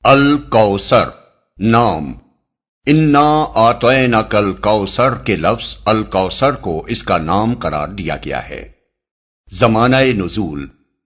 الکوثر نام انا اعطیناک الکوثر کے لفظ الکوثر کو اس کا نام قرار دیا گیا ہے۔ زمانہ نزول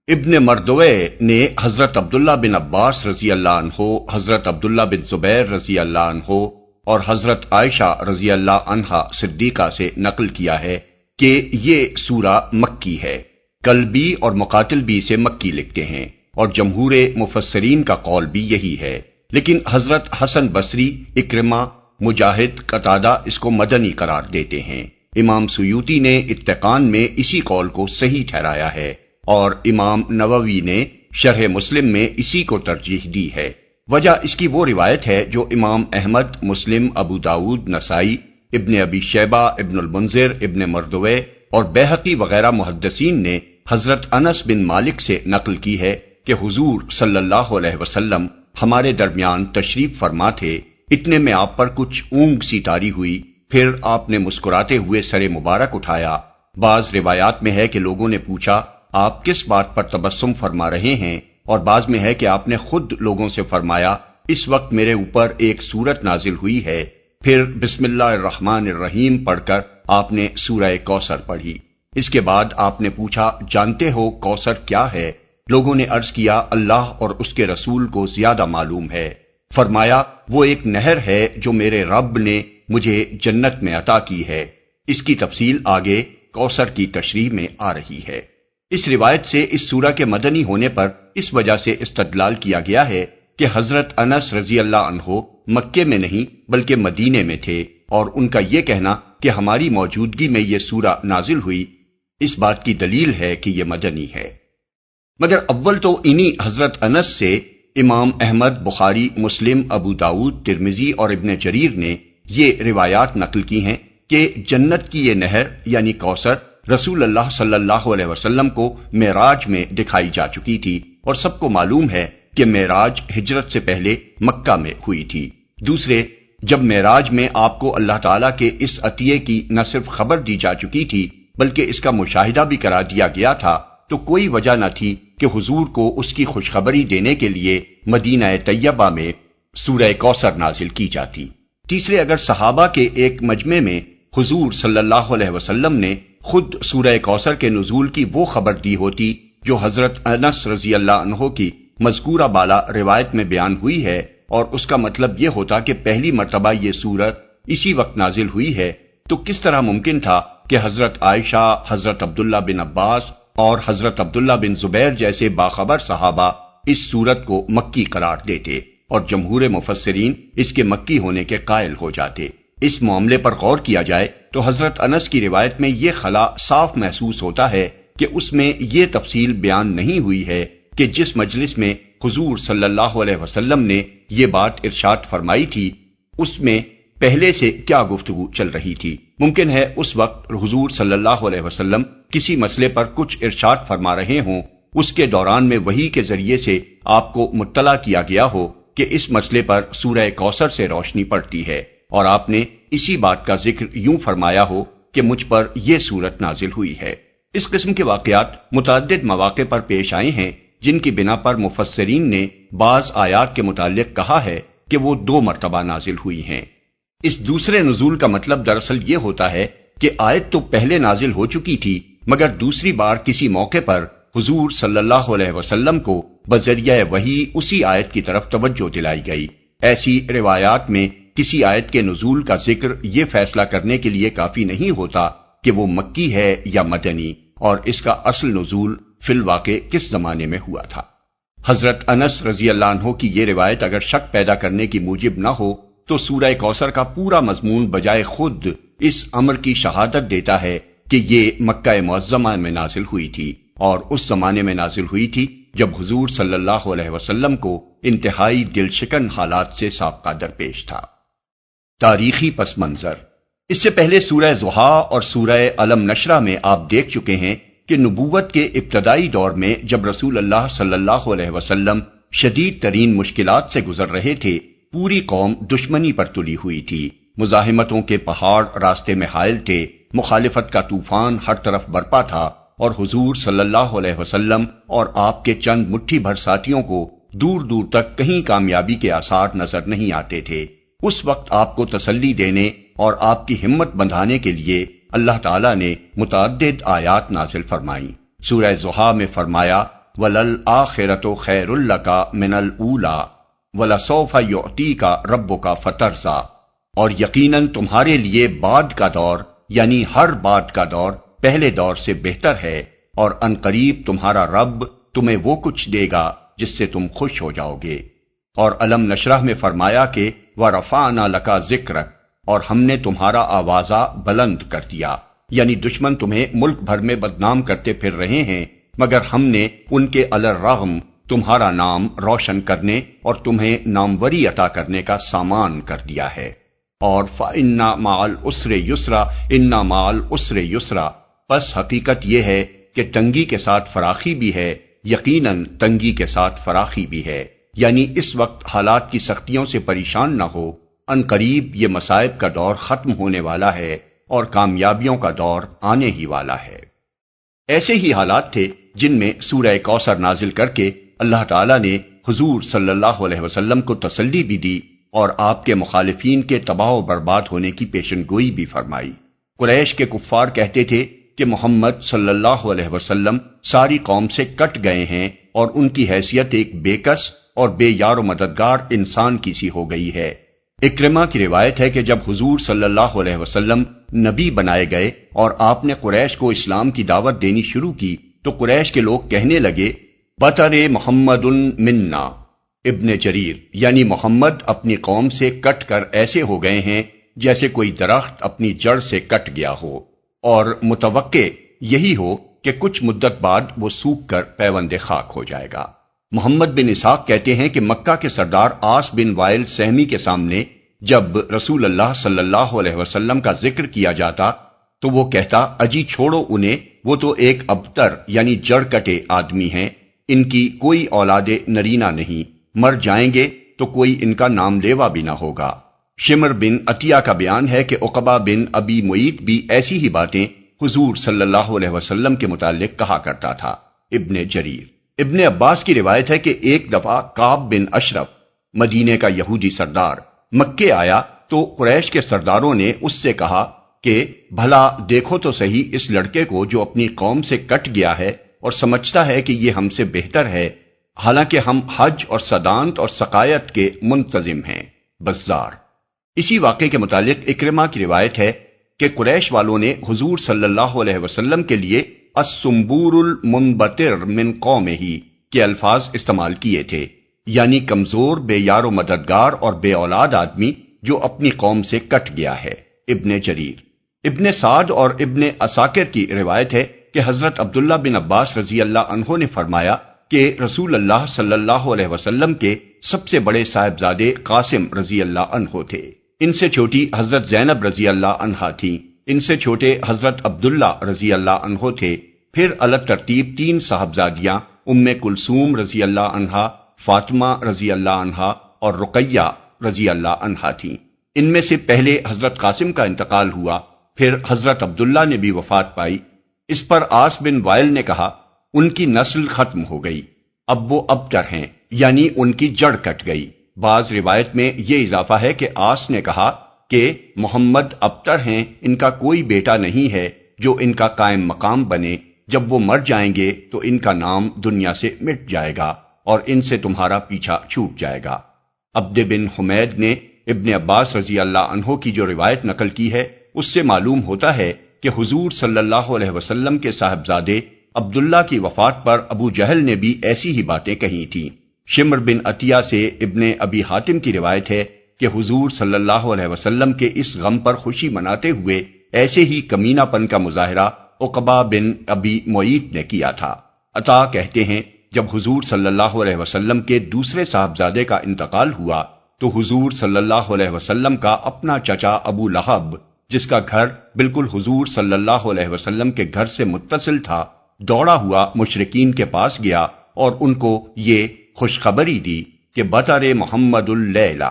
ابن مردوے نے حضرت عبداللہ بن عباس رضی اللہ عنہ، حضرت عبداللہ بن زبیر رضی اللہ عنہ اور حضرت عائشہ رضی اللہ عنہا صدیقہ سے نقل کیا ہے کہ یہ سورہ مکی ہے۔ کلبی اور مقاتل بھی اسے مکی لکھتے ہیں اور جمہور مفسرین کا قول بھی یہی ہے، لیکن حضرت حسن بصری، اکرمہ، مجاہد، قتادہ اس کو مدنی قرار دیتے ہیں۔ امام سیوطی نے اتقان میں اسی قول کو صحیح ٹھہرایا ہے اور امام نووی نے شرح مسلم میں اسی کو ترجیح دی ہے۔ وجہ اس کی وہ روایت ہے جو امام احمد، مسلم، ابو داود، نسائی، ابن ابی شیبہ، ابن المنذر، ابن مردوے اور بیہقی وغیرہ محدثین نے حضرت انس بن مالک سے نقل کی ہے کہ حضور صلی اللہ علیہ وسلم ہمارے درمیان تشریف فرما تھے، اتنے میں آپ پر کچھ اونگ سی طاری ہوئی، پھر آپ نے مسکراتے ہوئے سر مبارک اٹھایا۔ بعض روایات میں ہے کہ لوگوں نے پوچھا آپ کس بات پر تبسم فرما رہے ہیں، اور بعض میں ہے کہ آپ نے خود لوگوں سے فرمایا اس وقت میرے اوپر ایک سورت نازل ہوئی ہے، پھر بسم اللہ الرحمن الرحیم پڑھ کر آپ نے سورہ کوثر پڑھی۔ اس کے بعد آپ نے پوچھا جانتے ہو کوثر کیا ہے؟ لوگوں نے عرض کیا اللہ اور اس کے رسول کو زیادہ معلوم ہے۔ فرمایا وہ ایک نہر ہے جو میرے رب نے مجھے جنت میں عطا کی ہے۔ اس کی تفصیل آگے کوثر کی تشریح میں آ رہی ہے۔ اس روایت سے اس سورہ کے مدنی ہونے پر اس وجہ سے استدلال کیا گیا ہے کہ حضرت انس رضی اللہ عنہ مکے میں نہیں بلکہ مدینے میں تھے، اور ان کا یہ کہنا کہ ہماری موجودگی میں یہ سورہ نازل ہوئی اس بات کی دلیل ہے کہ یہ مدنی ہے۔ مگر اول تو انہی حضرت انس سے امام احمد، بخاری، مسلم، ابو داود، ترمذی اور ابن جریر نے یہ روایات نقل کی ہیں کہ جنت کی یہ نہر یعنی کوثر رسول اللہ صلی اللہ علیہ وسلم کو معراج میں دکھائی جا چکی تھی، اور سب کو معلوم ہے کہ معراج ہجرت سے پہلے مکہ میں ہوئی تھی۔ دوسرے، جب معراج میں آپ کو اللہ تعالیٰ کے اس عطیے کی نہ صرف خبر دی جا چکی تھی بلکہ اس کا مشاہدہ بھی کرا دیا گیا تھا، تو کوئی وجہ نہ تھی کہ حضور کو اس کی خوشخبری دینے کے لیے مدینہ طیبہ میں سورہ کوثر نازل کی جاتی۔ تیسرے، اگر صحابہ کے ایک مجمع میں حضور صلی اللہ علیہ وسلم نے خود سورہ کوثر کے نزول کی وہ خبر دی ہوتی جو حضرت انس رضی اللہ عنہ کی مذکورہ بالا روایت میں بیان ہوئی ہے، اور اس کا مطلب یہ ہوتا کہ پہلی مرتبہ یہ سورت اسی وقت نازل ہوئی ہے، تو کس طرح ممکن تھا کہ حضرت عائشہ، حضرت عبداللہ بن عباس اور حضرت عبداللہ بن زبیر جیسے باخبر صحابہ اس سورت کو مکی قرار دیتے اور جمہور مفسرین اس کے مکی ہونے کے قائل ہو جاتے؟ اس معاملے پر غور کیا جائے تو حضرت انس کی روایت میں یہ خلا صاف محسوس ہوتا ہے کہ اس میں یہ تفصیل بیان نہیں ہوئی ہے کہ جس مجلس میں حضور صلی اللہ علیہ وسلم نے یہ بات ارشاد فرمائی تھی اس میں پہلے سے کیا گفتگو چل رہی تھی۔ ممکن ہے اس وقت حضور صلی اللہ علیہ وسلم کسی مسئلے پر کچھ ارشاد فرما رہے ہوں، اس کے دوران میں وحی کے ذریعے سے آپ کو مطلع کیا گیا ہو کہ اس مسئلے پر سورہ کوثر سے روشنی پڑتی ہے، اور آپ نے اسی بات کا ذکر یوں فرمایا ہو کہ مجھ پر یہ سورت نازل ہوئی ہے۔ اس قسم کے واقعات متعدد مواقع پر پیش آئے ہیں جن کی بنا پر مفسرین نے بعض آیات کے متعلق کہا ہے کہ وہ 2 مرتبہ نازل ہوئی ہیں۔ اس دوسرے نزول کا مطلب دراصل یہ ہوتا ہے کہ آیت تو پہلے نازل ہو چکی تھی، مگر دوسری بار کسی موقع پر حضور صلی اللہ علیہ وسلم کو بذریعہ وحی اسی آیت کی طرف توجہ دلائی گئی۔ ایسی روایات میں کسی آیت کے نزول کا ذکر یہ فیصلہ کرنے کے لیے کافی نہیں ہوتا کہ وہ مکی ہے یا مدنی، اور اس کا اصل نزول فی الواقع کس زمانے میں ہوا تھا۔ حضرت انس رضی اللہ عنہ کی یہ روایت اگر شک پیدا کرنے کی موجب نہ ہو تو سورہ کوثر کا پورا مضمون بجائے خود اس امر کی شہادت دیتا ہے کہ یہ مکہ معظمہ میں نازل ہوئی تھی، اور اس زمانے میں نازل ہوئی تھی جب حضور صلی اللہ علیہ وسلم کو انتہائی دل شکن حالات سے سابقہ درپیش تھا۔ تاریخی پس منظر: اس سے پہلے سورہ ضحیٰ اور سورہ الم نشرہ میں آپ دیکھ چکے ہیں کہ نبوت کے ابتدائی دور میں جب رسول اللہ صلی اللہ علیہ وسلم شدید ترین مشکلات سے گزر رہے تھے، پوری قوم دشمنی پر تلی ہوئی تھی، مزاحمتوں کے پہاڑ راستے میں حائل تھے، مخالفت کا طوفان ہر طرف برپا تھا، اور حضور صلی اللہ علیہ وسلم اور آپ کے چند مٹھی بھر ساتھیوں کو دور دور تک کہیں کامیابی کے آثار نظر نہیں آتے تھے، اس وقت آپ کو تسلی دینے اور آپ کی ہمت بندھانے کے لیے اللہ تعالیٰ نے متعدد آیات نازل فرمائیں۔ سورہ ضحیٰ میں فرمایا وَلَلْآخِرَةُ خَيْرٌ لَكَ مِنَ الْأُولَىٰ وَلَسَوْفَ يُعْطِيكَ رَبُّكَ فَتَرْضَىٰ، اور یقیناً تمہارے لیے بعد کا دور یعنی ہر بعد کا دور پہلے دور سے بہتر ہے، اور عنقریب تمہارا رب تمہیں وہ کچھ دے گا جس سے تم خوش ہو جاؤ گے۔ اور علم نشرح میں فرمایا کہ وَرَفَعْنَا لَكَ ذِكْرَكَ، اور ہم نے تمہارا آوازہ بلند کر دیا، یعنی دشمن تمہیں ملک بھر میں بدنام کرتے پھر رہے ہیں، مگر ہم نے ان کے علی الرغم تمہارا نام روشن کرنے اور تمہیں ناموری عطا کرنے کا سامان کر دیا ہے۔ اور فَإِنَّ مَعَ الْعُسْرِ يُسْرًا إِنَّ مَعَ الْعُسْرِ يُسْرًا، پس حقیقت یہ ہے کہ تنگی کے ساتھ فراخی بھی ہے، یقیناً تنگی کے ساتھ فراخی بھی ہے، یعنی اس وقت حالات کی سختیوں سے پریشان نہ ہو، ان قریب یہ مصائب کا دور ختم ہونے والا ہے اور کامیابیوں کا دور آنے ہی والا ہے۔ ایسے ہی حالات تھے جن میں سورہ کوثر نازل کر کے اللہ تعالیٰ نے حضور صلی اللہ علیہ وسلم کو تسلی بھی دی اور آپ کے مخالفین کے تباہ و برباد ہونے کی پیشن گوئی بھی فرمائی۔ قریش کے کفار کہتے تھے کہ محمد صلی اللہ علیہ وسلم ساری قوم سے کٹ گئے ہیں اور ان کی حیثیت ایک بے کس اور بے یار و مددگار انسان کی سی ہو گئی ہے۔ اکرمہ کی روایت ہے کہ جب حضور صلی اللہ علیہ وسلم نبی بنائے گئے اور آپ نے قریش کو اسلام کی دعوت دینی شروع کی تو قریش کے لوگ کہنے لگے بطر محمد منا۔ ابن جریر یعنی محمد اپنی قوم سے کٹ کر ایسے ہو گئے ہیں جیسے کوئی درخت اپنی جڑ سے کٹ گیا ہو، اور متوقع یہی ہو کہ کچھ مدت بعد وہ سوکھ کر پیوند خاک ہو جائے گا۔ محمد بن اسحاق کہتے ہیں کہ مکہ کے سردار عاص بن وائل سہمی کے سامنے جب رسول اللہ صلی اللہ علیہ وسلم کا ذکر کیا جاتا تو وہ کہتا اجی چھوڑو انہیں، وہ تو ایک ابتر یعنی جڑ کٹے آدمی ہیں، ان کی کوئی اولاد نرینہ نہیں، مر جائیں گے تو کوئی ان کا نام لیوا بھی نہ ہوگا۔ شمر بن عطیہ کا بیان ہے کہ عقبہ بن ابی معیط بھی ایسی ہی باتیں حضور صلی اللہ علیہ وسلم کے متعلق کہا کرتا تھا۔ ابن جریر۔ ابن عباس کی روایت ہے کہ ایک دفعہ کعب بن اشرف مدینے کا یہودی سردار مکے آیا تو قریش کے سرداروں نے اس سے کہا کہ بھلا دیکھو تو صحیح اس لڑکے کو جو اپنی قوم سے کٹ گیا ہے اور سمجھتا ہے کہ یہ ہم سے بہتر ہے، حالانکہ ہم حج اور صدانت اور سقایت کے منتظم ہیں۔ بزار۔ اسی واقعے کے متعلق اکرمہ کی روایت ہے کہ قریش والوں نے حضور صلی اللہ علیہ وسلم کے لیے السنبور المنبتر من قومہ کے الفاظ استعمال کیے تھے، یعنی کمزور، بے یار و مددگار اور بے اولاد آدمی جو اپنی قوم سے کٹ گیا ہے۔ ابن جریر۔ ابن سعد اور ابن عساکر کی روایت ہے کہ حضرت عبداللہ بن عباس رضی اللہ عنہ نے فرمایا کہ رسول اللہ صلی اللہ علیہ وسلم کے سب سے بڑے صاحبزادے قاسم رضی اللہ عنہ تھے، ان سے چھوٹی حضرت زینب رضی اللہ عنہا تھیں، ان سے چھوٹے حضرت عبداللہ رضی اللہ عنہ تھے، پھر الگ ترتیب 3 صاحبزادیاں ام کلثوم رضی اللہ عنہا، فاطمہ رضی اللہ عنہا اور رقیہ رضی اللہ عنہا تھیں۔ ان میں سے پہلے حضرت قاسم کا انتقال ہوا، پھر حضرت عبداللہ نے بھی وفات پائی۔ اس پر عاص بن وائل نے کہا ان کی نسل ختم ہو گئی، اب وہ ابتر ہیں، یعنی ان کی جڑ کٹ گئی۔ بعض روایت میں یہ اضافہ ہے کہ عاص نے کہا کہ محمد ابتر ہیں، ان کا کوئی بیٹا نہیں ہے جو ان کا قائم مقام بنے، جب وہ مر جائیں گے تو ان کا نام دنیا سے مٹ جائے گا اور ان سے تمہارا پیچھا چھوٹ جائے گا۔ عبد بن حمید نے ابن عباس رضی اللہ عنہ کی جو روایت نقل کی ہے اس سے معلوم ہوتا ہے کہ حضور صلی اللہ علیہ وسلم کے صاحبزادے عبداللہ کی وفات پر ابو جہل نے بھی ایسی ہی باتیں کہی تھیں۔ شمر بن عطیہ سے ابن ابی حاتم کی روایت ہے کہ حضور صلی اللہ علیہ وسلم کے اس غم پر خوشی مناتے ہوئے ایسے ہی کمینہ پن کا مظاہرہ عقبہ بن ابی معیط نے کیا تھا۔ عطا کہتے ہیں جب حضور صلی اللہ علیہ وسلم کے دوسرے صاحبزادے کا انتقال ہوا تو حضور صلی اللہ علیہ وسلم کا اپنا چچا ابو لہب، جس کا گھر بالکل حضور صلی اللہ علیہ وسلم کے گھر سے متصل تھا، دوڑا ہوا مشرکین کے پاس گیا اور ان کو یہ خوشخبری دی کہ بطر محمد اللیلہ،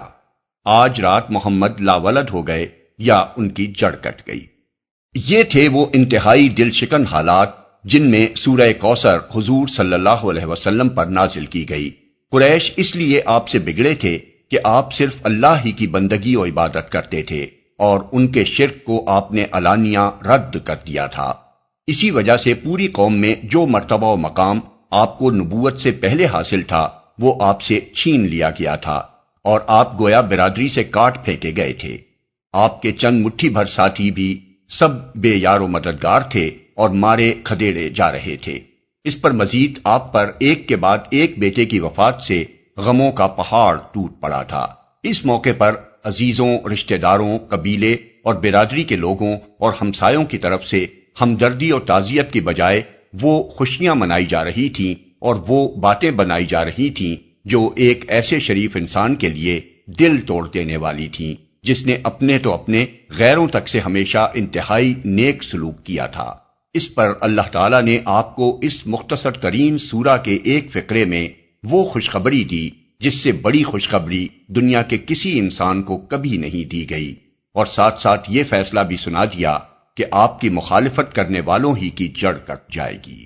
آج رات محمد لاولد ہو گئے یا ان کی جڑ کٹ گئی۔ یہ تھے وہ انتہائی دل شکن حالات جن میں سورہ کوثر حضور صلی اللہ علیہ وسلم پر نازل کی گئی۔ قریش اس لیے آپ سے بگڑے تھے کہ آپ صرف اللہ ہی کی بندگی و عبادت کرتے تھے اور ان کے شرک کو آپ نے علانیہ رد کر دیا تھا۔ اسی وجہ سے پوری قوم میں جو مرتبہ و مقام آپ کو نبوت سے پہلے حاصل تھا وہ آپ سے چھین لیا گیا تھا اور آپ گویا برادری سے کاٹ پھینکے گئے تھے۔ آپ کے چند مٹھی بھر ساتھی بھی سب بے یار و مددگار تھے اور مارے کھدیڑے جا رہے تھے۔ اس پر مزید آپ پر ایک کے بعد ایک بیٹے کی وفات سے غموں کا پہاڑ ٹوٹ پڑا تھا۔ اس موقع پر عزیزوں، رشتہ داروں، قبیلے اور برادری کے لوگوں اور ہمسایوں کی طرف سے ہمدردی اور تعزیت کی بجائے وہ خوشیاں منائی جا رہی تھیں اور وہ باتیں بنائی جا رہی تھیں جو ایک ایسے شریف انسان کے لیے دل توڑ دینے والی تھیں جس نے اپنے تو اپنے غیروں تک سے ہمیشہ انتہائی نیک سلوک کیا تھا۔ اس پر اللہ تعالیٰ نے آپ کو اس مختصر ترین سورہ کے ایک فقرے میں وہ خوشخبری دی جس سے بڑی خوشخبری دنیا کے کسی انسان کو کبھی نہیں دی گئی، اور ساتھ ساتھ یہ فیصلہ بھی سنا دیا کہ آپ کی مخالفت کرنے والوں ہی کی جڑ کٹ جائے گی۔